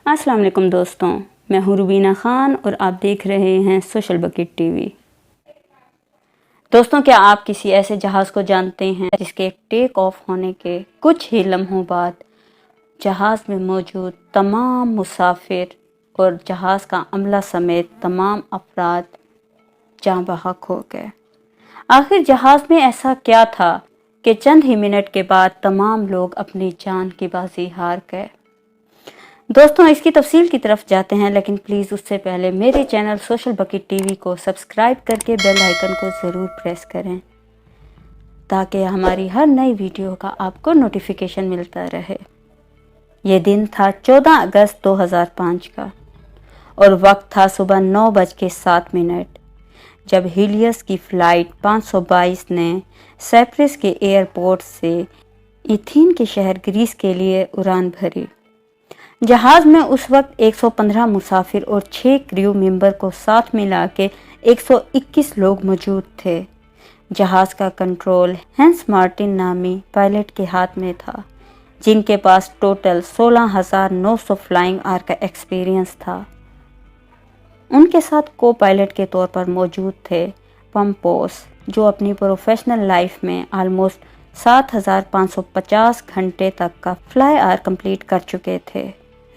السلام علیکم دوستوں، میں ہوں روبینہ خان اور آپ دیکھ رہے ہیں سوشل بکٹ ٹی وی۔ دوستوں، کیا آپ کسی ایسے جہاز کو جانتے ہیں جس کے ٹیک آف ہونے کے کچھ ہی لمحوں بعد جہاز میں موجود تمام مسافر اور جہاز کا عملہ سمیت تمام افراد جاں بحق ہو گئے؟ آخر جہاز میں ایسا کیا تھا کہ چند ہی منٹ کے بعد تمام لوگ اپنی جان کی بازی ہار گئے؟ دوستوں، اس کی تفصیل کی طرف جاتے ہیں، لیکن پلیز اس سے پہلے میرے channel social bucket T V کو سبسکرائب کر کے بیل آئیکن کو ضرور پریس کریں تاکہ ہماری ہر نئی ویڈیو کا آپ کو نوٹیفیکیشن ملتا رہے۔ یہ دن تھا 14 اگست 2005 کا اور وقت تھا صبح 9:07 جب ہیلیس کی فلائٹ 522 نے سائپرس کے ایئرپورٹ سے ایتھین کے شہر گریس کے لیے اڑان بھری۔ جہاز میں اس وقت 115 مسافر اور 6 کریو ممبر کو ساتھ ملا کے 121 لوگ موجود تھے۔ جہاز کا کنٹرول ہینس مارٹن نامی پائلٹ کے ہاتھ میں تھا، جن کے پاس ٹوٹل 16,900 فلائنگ آور کا ایکسپیرینس تھا۔ ان کے ساتھ کو پائلٹ کے طور پر موجود تھے پمپوس، جو اپنی پروفیشنل لائف میں آلموسٹ 7,550 گھنٹے تک کا فلائی آور کمپلیٹ کر چکے تھے۔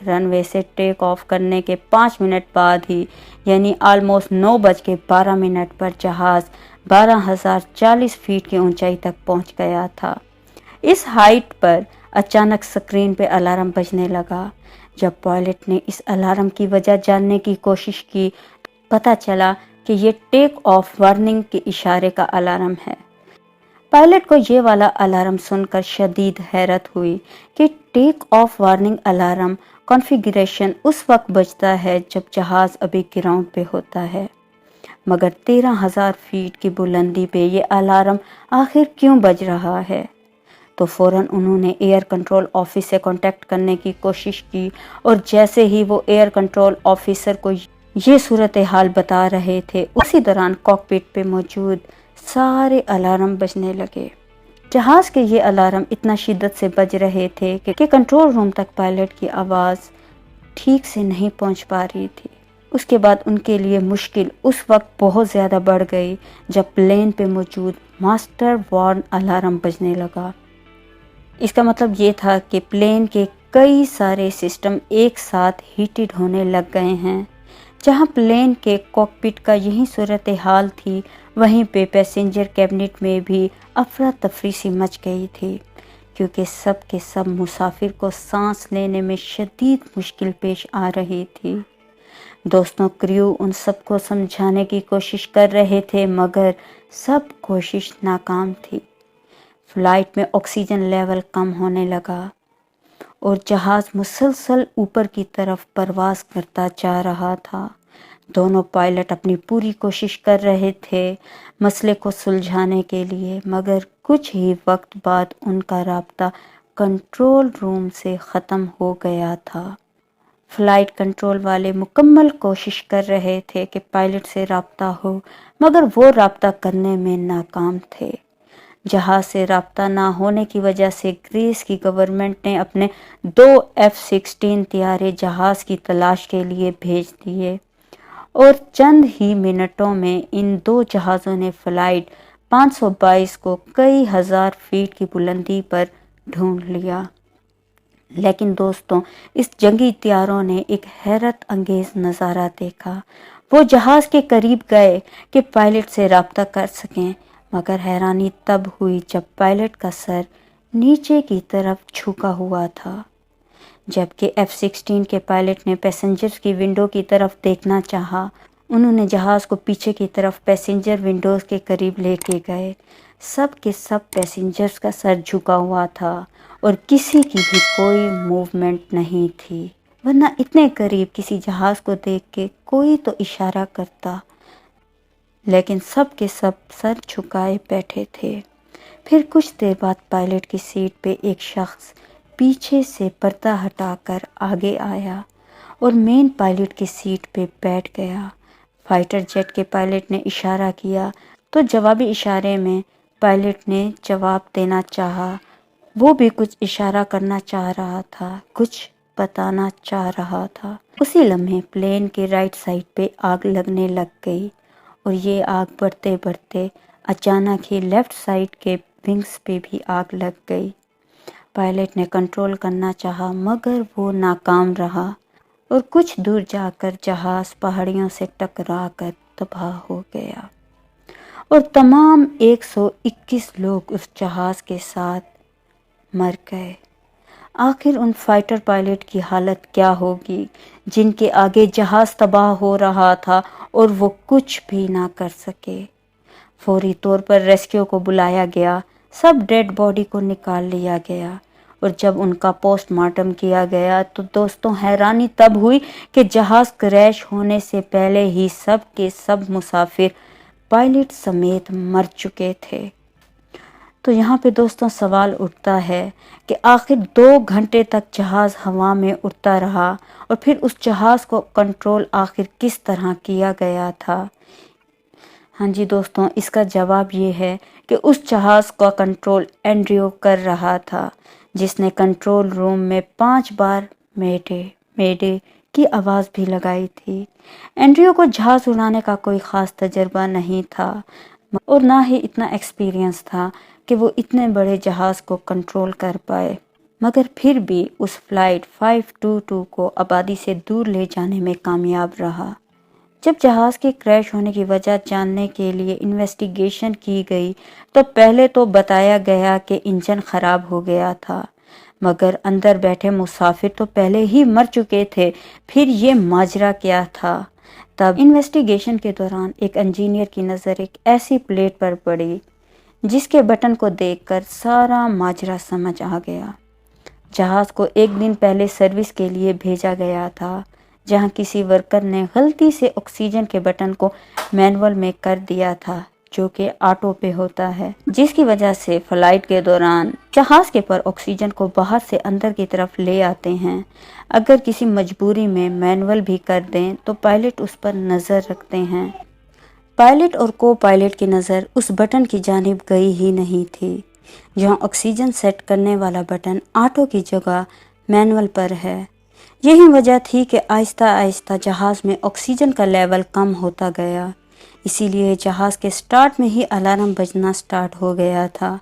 رن وے سے ٹیک آف کرنے کے 5 منٹ بعد ہی یعنی آلموسٹ 9:12 پر جہاز 12,040 فیٹ کی اونچائی تک پہنچ گیا تھا۔ اس ہائٹ پر اچانک سکرین پہ الارم بجنے لگا۔ جب پائلٹ نے اس الارم کی وجہ جاننے کی کوشش کی، پتہ چلا کہ یہ ٹیک آف وارننگ کے اشارے کا الارم ہے۔ پائلٹ کو یہ والا الارم سن کر شدید حیرت ہوئی کہ ٹیک آف وارننگ الارم کانفیگریشن اس وقت بجتا ہے جب جہاز ابھی گراؤنڈ پہ ہوتا ہے، مگر 13,000 فیٹ کی بلندی پہ یہ الارم آخر کیوں بج رہا ہے؟ تو فوراً انہوں نے ایئر کنٹرول آفس سے کانٹیکٹ کرنے کی کوشش کی، اور جیسے ہی وہ ایئر کنٹرول آفیسر کو یہ صورتحال بتا رہے تھے، اسی دوران کاکپٹ پہ موجود سارے الارم بجنے لگے۔ جہاز کے یہ الارم اتنا شدت سے بج رہے تھے کہ کنٹرول روم تک پائلٹ کی آواز ٹھیک سے نہیں پہنچ پا رہی تھی۔ اس کے بعد ان کے لیے مشکل اس وقت بہت زیادہ بڑھ گئی جب پلین پہ موجود ماسٹر وارن الارم بجنے لگا۔ اس کا مطلب یہ تھا کہ پلین کے کئی سارے سسٹم ایک ساتھ ہیٹڈ ہونے لگ گئے ہیں۔ جہاں پلین کے کاکپٹ کا یہی صورتحال تھی، وہیں پہ پیسنجر کیبنٹ میں بھی افراتفری سی مچ گئی تھی، کیونکہ سب کے سب مسافر کو سانس لینے میں شدید مشکل پیش آ رہی تھی۔ دوستوں، کریو ان سب کو سمجھانے کی کوشش کر رہے تھے، مگر سب کوشش ناکام تھی۔ فلائٹ میں آکسیجن لیول کم ہونے لگا اور جہاز مسلسل اوپر کی طرف پرواز کرتا جا رہا تھا۔ دونوں پائلٹ اپنی پوری کوشش کر رہے تھے مسئلے کو سلجھانے کے لیے، مگر کچھ ہی وقت بعد ان کا رابطہ کنٹرول روم سے ختم ہو گیا تھا۔ فلائٹ کنٹرول والے مکمل کوشش کر رہے تھے کہ پائلٹ سے رابطہ ہو، مگر وہ رابطہ کرنے میں ناکام تھے۔ جہاز سے رابطہ نہ ہونے کی وجہ سے گریس کی گورنمنٹ نے اپنے 2 F-16 طیارے جہاز کی تلاش کے لیے بھیج دیے، اور چند ہی منٹوں میں ان 2 جہازوں نے فلائٹ 522 کو کئی ہزار فیٹ کی بلندی پر ڈھونڈ لیا۔ لیکن دوستوں، اس جنگی طیاروں نے ایک حیرت انگیز نظارہ دیکھا۔ وہ جہاز کے قریب گئے کہ پائلٹ سے رابطہ کر سکیں، مگر حیرانی تب ہوئی جب پائلٹ کا سر نیچے کی طرف جھکا ہوا تھا، جبکہ F-16 کے پائلٹ نے پیسنجرز کی ونڈو کی طرف دیکھنا چاہا۔ انہوں نے جہاز کو پیچھے کی طرف پیسنجر ونڈوز کے قریب لے کے گئے۔ سب کے سب پیسنجرز کا سر جھکا ہوا تھا اور کسی کی بھی کوئی موومنٹ نہیں تھی، ورنہ اتنے قریب کسی جہاز کو دیکھ کے کوئی تو اشارہ کرتا، لیکن سب کے سب سر جھکائے بیٹھے تھے۔ پھر کچھ دیر بعد پائلٹ کی سیٹ پہ ایک شخص پیچھے سے پردہ ہٹا کر آگے آیا اور مین پائلٹ کی سیٹ پہ بیٹھ گیا۔ فائٹر جیٹ کے پائلٹ نے اشارہ کیا تو جوابی اشارے میں پائلٹ نے جواب دینا چاہا۔ وہ بھی کچھ اشارہ کرنا چاہ رہا تھا، کچھ بتانا چاہ رہا تھا۔ اسی لمحے پلین کے رائٹ سائڈ پہ آگ لگنے لگ گئی اور یہ آگ بڑھتے بڑھتے اچانک ہی لیفٹ سائڈ کے ونگز پہ بھی آگ لگ گئی۔ پائلٹ نے کنٹرول کرنا چاہا مگر وہ ناکام رہا اور کچھ دور جا کر جہاز پہاڑیوں سے ٹکرا کر تباہ ہو گیا اور تمام 121 لوگ اس جہاز کے ساتھ مر گئے۔ آخر ان فائٹر پائلٹ کی حالت کیا ہوگی جن کے آگے جہاز تباہ ہو رہا تھا اور وہ کچھ بھی نہ کر سکے۔ فوری طور پر ریسکیو کو بلایا گیا، سب ڈیڈ باڈی کو نکال لیا گیا اور جب ان کا پوسٹ مارٹم کیا گیا تو دوستوں حیرانی تب ہوئی کہ جہاز کریش ہونے سے پہلے ہی سب کے سب مسافر پائلٹ سمیت مر چکے تھے۔ تو یہاں پہ دوستوں سوال اٹھتا ہے کہ آخر 2 گھنٹے تک جہاز ہوا میں اڑتا رہا اور پھر اس جہاز کو کنٹرول آخر کس طرح کیا گیا تھا؟ ہاں جی دوستوں، اس کا جواب یہ ہے کہ اس جہاز کا کنٹرول اینڈریو کر رہا تھا، جس نے کنٹرول روم میں 5 بار میڈے میڈے کی آواز بھی لگائی تھی۔ اینڈریو کو جہاز اڑانے کا کوئی خاص تجربہ نہیں تھا اور نہ ہی اتنا ایکسپیرینس تھا کہ وہ اتنے بڑے جہاز کو کنٹرول کر پائے، مگر پھر بھی اس فلائٹ 522 کو آبادی سے دور لے جانے میں کامیاب رہا۔ جب جہاز کے کریش ہونے کی وجہ جاننے کے لیے انویسٹیگیشن کی گئی تو پہلے تو بتایا گیا کہ انجن خراب ہو گیا تھا، مگر اندر بیٹھے مسافر تو پہلے ہی مر چکے تھے۔ پھر یہ ماجرا کیا تھا؟ تب انویسٹیگیشن کے دوران ایک انجینئر کی نظر ایک ایسی پلیٹ پر پڑی جس کے بٹن کو دیکھ کر سارا ماجرا سمجھ آ گیا۔ جہاز کو 1 دن پہلے سروس کے لیے بھیجا گیا تھا، جہاں کسی ورکر نے غلطی سے آکسیجن کے بٹن کو مینول میں کر دیا تھا، جو کہ آٹو پہ ہوتا ہے، جس کی وجہ سے فلائٹ کے دوران جہاز کے پر آکسیجن کو باہر سے اندر کی طرف لے آتے ہیں۔ اگر کسی مجبوری میں مینول بھی کر دیں تو پائلٹ اس پر نظر رکھتے ہیں۔ پائلٹ اور کو پائلٹ کی نظر اس بٹن کی جانب گئی ہی نہیں تھی جہاں آکسیجن سیٹ کرنے والا بٹن آٹو کی جگہ مینول پر ہے۔ یہی وجہ تھی کہ آہستہ آہستہ جہاز میں آکسیجن کا لیول کم ہوتا گیا، اسی لیے جہاز کے سٹارٹ میں ہی الارم بجنا سٹارٹ ہو گیا تھا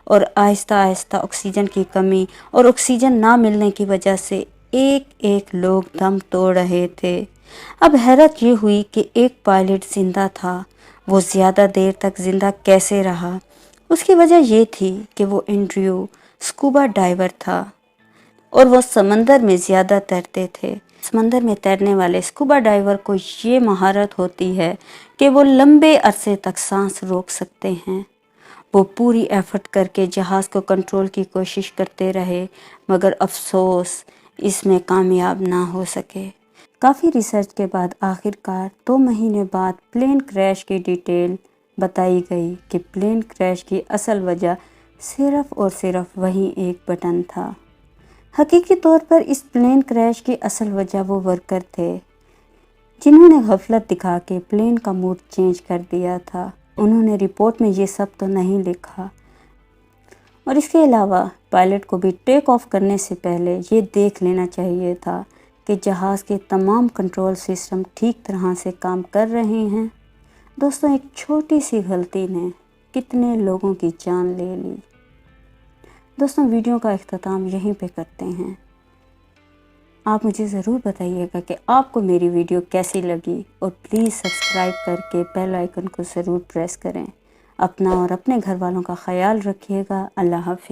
اور آہستہ آہستہ آکسیجن کی کمی اور آکسیجن نہ ملنے کی وجہ سے ایک لوگ دم توڑ رہے تھے۔ اب حیرت یہ ہوئی کہ ایک پائلٹ زندہ تھا، وہ زیادہ دیر تک زندہ کیسے رہا؟ اس کی وجہ یہ تھی کہ وہ اینڈریو اسکوبا ڈائیور تھا اور وہ سمندر میں زیادہ تیرتے تھے۔ سمندر میں تیرنے والے اسکوبا ڈائیور کو یہ مہارت ہوتی ہے کہ وہ لمبے عرصے تک سانس روک سکتے ہیں۔ وہ پوری ایفرٹ کر کے جہاز کو کنٹرول کی کوشش کرتے رہے، مگر افسوس اس میں کامیاب نہ ہو سکے۔ کافی ریسرچ کے بعد آخرکار 2 مہینے بعد پلین کریش کی ڈیٹیل بتائی گئی کہ پلین کریش کی اصل وجہ صرف اور صرف وہی ایک بٹن تھا۔ حقیقی طور پر اس پلین کریش کی اصل وجہ وہ ورکر تھے جنہوں نے غفلت دکھا کے پلین کا موڈ چینج کر دیا تھا۔ انہوں نے رپورٹ میں یہ سب تو نہیں لکھا اور اس کے علاوہ پائلٹ کو بھی ٹیک آف کرنے سے پہلے یہ دیکھ لینا چاہیے تھا کہ جہاز کے تمام کنٹرول سسٹم ٹھیک طرح سے کام کر رہے ہیں۔ دوستوں، ایک چھوٹی سی غلطی نے کتنے لوگوں کی جان لے لی۔ دوستوں، ویڈیو کا اختتام یہیں پہ کرتے ہیں۔ آپ مجھے ضرور بتائیے گا کہ آپ کو میری ویڈیو کیسی لگی اور پلیز سبسکرائب کر کے بیل آئیکن کو ضرور پریس کریں۔ اپنا اور اپنے گھر والوں کا خیال رکھیے گا۔ اللہ حافظ۔